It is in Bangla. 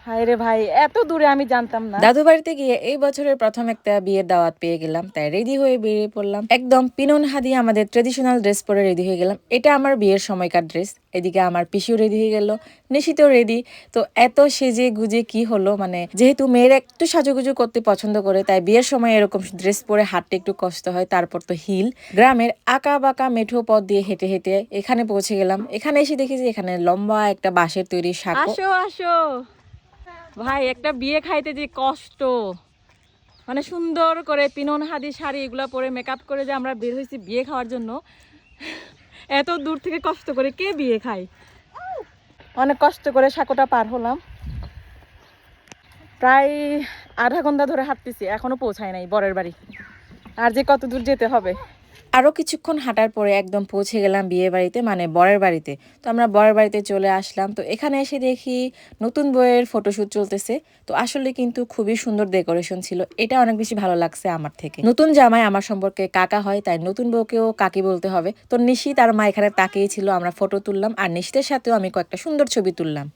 হায় রে ভাই, এত দূরে আমি জানতাম না। দাদু বাড়িতে গিয়ে এই বছরের প্রথম একটা বিয়ের দাওয়াত পেয়ে গেলাম, তাই রেডি হয়ে বেরিয়ে পড়লাম। একদম পিনন হাদি আমাদের ট্রেডিশনাল ড্রেস পরে রেডি হয়ে গেলাম। এটা আমার বিয়ের সময়কার ড্রেস। এদিকে আমার পিসিও রেডি হয়ে গেল, নিশিতেও রেডি। তো এত সেজে গুজে কি হলো, মানে যেহেতু মেয়েরা একটু সাজুগুজু করতে পছন্দ করে, তাই বিয়ের সময় এরকম ড্রেস পরে হাঁটতে একটু কষ্ট হয়। তারপর তো হিল, গ্রামের আঁকা বাঁকা মেঠো পথ দিয়ে হেঁটে হেঁটে এখানে পৌঁছে গেলাম। এখানে এসে দেখেছি এখানে লম্বা একটা বাঁশের তৈরি সাঁকো। আসো আসো ভাই, একটা বিয়ে খাইতে যে কষ্ট, মানে সুন্দর করে পিনন হাদি শাড়ি এগুলা পরে মেকআপ করে যে আমরা বের হয়েছি বিয়ে খাওয়ার জন্য, এত দূর থেকে কষ্ট করে কে বিয়ে খায়। অনেক কষ্ট করে সাঁকোটা পার হলাম, প্রায় আধা ঘন্টা ধরে হাঁটতেছি, এখনো পৌঁছায় নাই বরের বাড়ি, আর যে কত দূর যেতে হবে। আরও কিছুক্ষণ হাঁটার পরে একদম পৌঁছে গেলাম বিয়ে বাড়িতে, মানে বরের বাড়িতে। তো আমরা বরের বাড়িতে চলে আসলাম। তো এখানে এসে দেখি নতুন বউয়ের ফটোশ্যুট চলতেছে। তো আসলে কিন্তু খুবই সুন্দর ডেকোরেশন ছিল, এটা অনেক বেশি ভালো লাগছে আমার থেকে। নতুন জামাই আমার সম্পর্কে কাকা হয়, তাই নতুন বউকেও কাকি বলতে হবে। তো নিশি তার মা এখানে তাকিয়ে ছিল, আমরা ফটো তুললাম, আর নিশিতের সাথেও আমি কয়েকটা সুন্দর ছবি তুললাম।